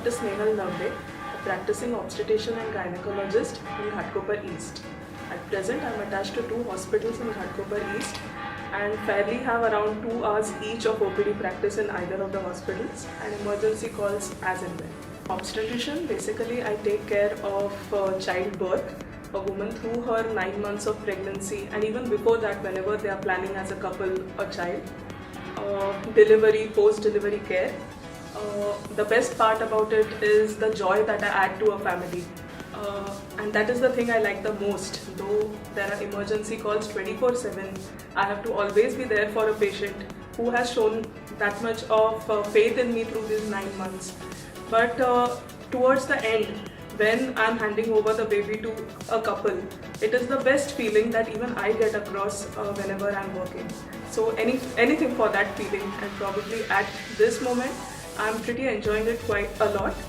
Dr. Snehal Navde, a practicing obstetrician and gynecologist in Ghatkopar East. At present, I am attached to 2 hospitals in Ghatkopar East and fairly have around 2 hours each of OPD practice in either of the hospitals and emergency calls as and when. Obstetrician, basically I take care of childbirth, a woman through her 9 months of pregnancy and even before that whenever they are planning as a couple a child, delivery, post-delivery care. The best part about it is the joy that I add to a family. And that is the thing I like the most. Though there are emergency calls 24/7, I have to always be there for a patient who has shown that much of faith in me through these 9 months. But towards the end, when I'm handing over the baby to a couple, it is the best feeling that even I get across whenever I'm working. So anything for that feeling, and probably at this moment, I'm pretty enjoying it quite a lot.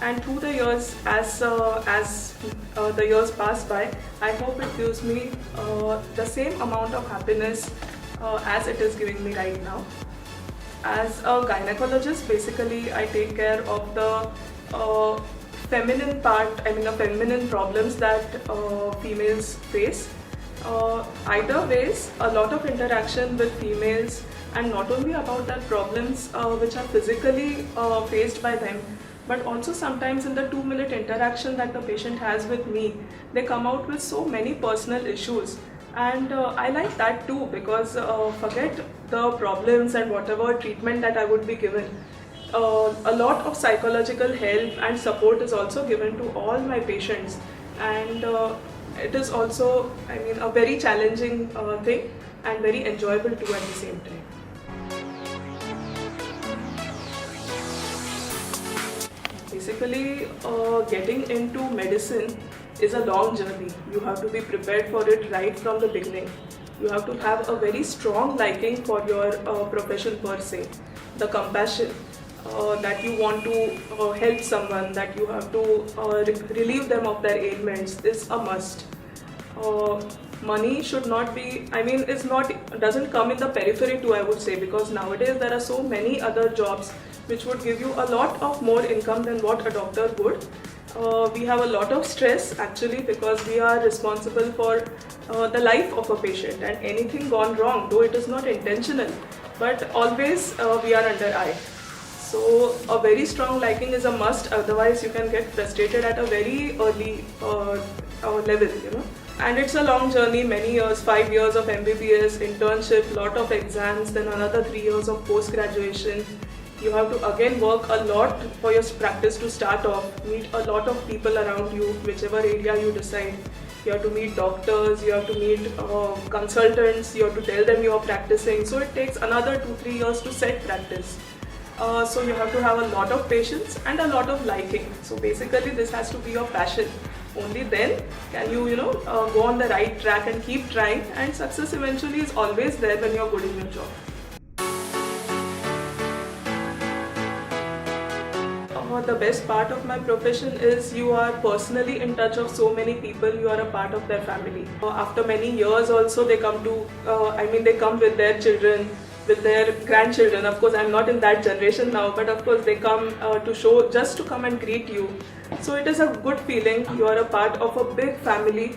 And through the years, as the years pass by, I hope it gives me the same amount of happiness as it is giving me right now. As a gynecologist, basically I take care of the feminine part, the feminine problems that females face. Either ways, a lot of interaction with females, and not only about their problems which are physically faced by them, but also sometimes in the 2-minute interaction that the patient has with me, they come out with so many personal issues. And I like that too, because forget the problems and whatever treatment that I would be given. A lot of psychological help and support is also given to all my patients, and it is also, a very challenging thing and very enjoyable too at the same time. Basically, getting into medicine is a long journey. You have to be prepared for it right from the beginning. You have to have a very strong liking for your profession per se. The compassion that you want to help someone, that you have to relieve them of their ailments is a must. Money should not be, doesn't come in the periphery too, I would say, because nowadays there are so many other jobs which would give you a lot of more income than what a doctor would. We have a lot of stress actually, because we are responsible for the life of a patient, and anything gone wrong, though it is not intentional, but always we are under eye. So a very strong liking is a must, otherwise you can get frustrated at a very early level, And it's a long journey, many years, 5 years of MBBS, internship, lot of exams, then another 3 years of post-graduation. You have to again work a lot for your practice to start off, meet a lot of people around you, whichever area you decide. You have to meet doctors, you have to meet consultants, you have to tell them you are practicing. So it takes another 2-3 years to set practice. So you have to have a lot of patience and a lot of liking. So basically this has to be your passion. Only then can you, go on the right track and keep trying, and success eventually is always there when you're good in your job. The best part of my profession is you are personally in touch of so many people, you are a part of their family. After many years also they come to, they come with their children, with their grandchildren. Of course, I'm not in that generation now, but of course they come just to come and greet you. So it is a good feeling. You are a part of a big family,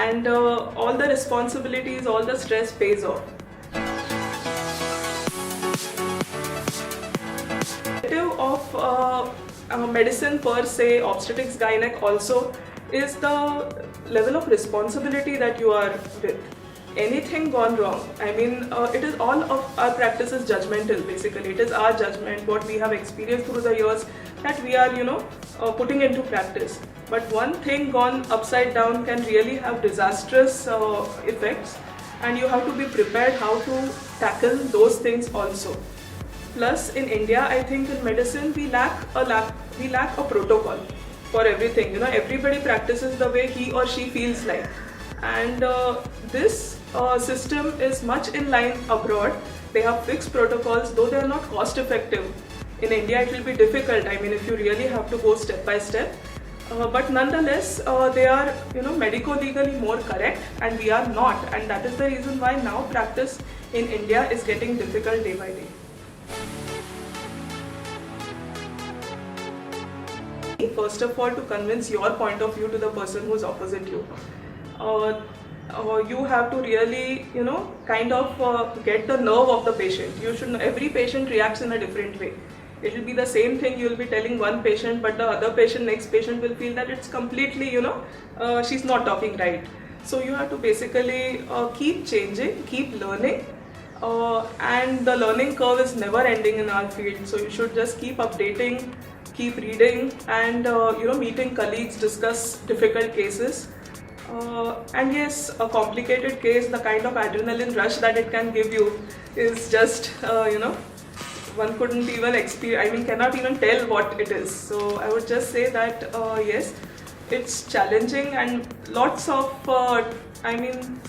and all the responsibilities, all the stress pays off. Of medicine per se, obstetrics, gynec also, is the level of responsibility that you are with. Anything gone wrong, it is all of our practice is judgmental basically. It is our judgment, what we have experienced through the years, that we are putting into practice. But one thing gone upside down can really have disastrous effects, and you have to be prepared how to tackle those things also. Plus in India, I think in medicine we lack a protocol for everything. Everybody practices the way he or she feels like, and this system is much in line abroad. They have fixed protocols, though they are not cost effective. In India it will be difficult, if you really have to go step by step. But nonetheless, they are medico-legally more correct, and we are not, and that is the reason why now practice in India is getting difficult day by day. journey, first of all, to convince your point of view to the person who's opposite you. You have to really, kind of get the nerve of the patient. Every patient reacts in a different way. It will be the same thing you will be telling one patient, but the other patient, next patient will feel that it's completely, she's not talking right. So you have to basically keep changing, keep learning, and the learning curve is never ending in our field. So you should just keep updating, keep reading, and meeting colleagues, discuss difficult cases. And yes, a complicated case, the kind of adrenaline rush that it can give you is just, one couldn't even cannot even tell what it is. So I would just say that yes, it's challenging and lots of,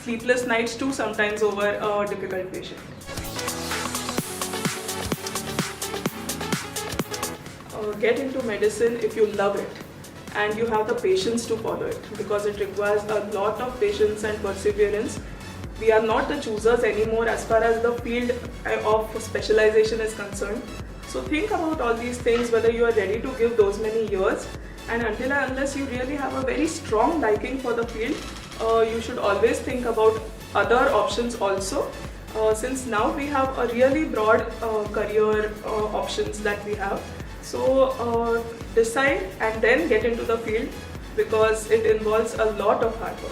sleepless nights too sometimes over a difficult patient. Get into medicine if you love it and you have the patience to follow it, because it requires a lot of patience and perseverance. We are not the choosers anymore as far as the field of specialization is concerned. So think about all these things, whether you are ready to give those many years, and until and unless you really have a very strong liking for the field, you should always think about other options also. Since now we have a really broad career options that we have. So decide and then get into the field, because it involves a lot of hard work.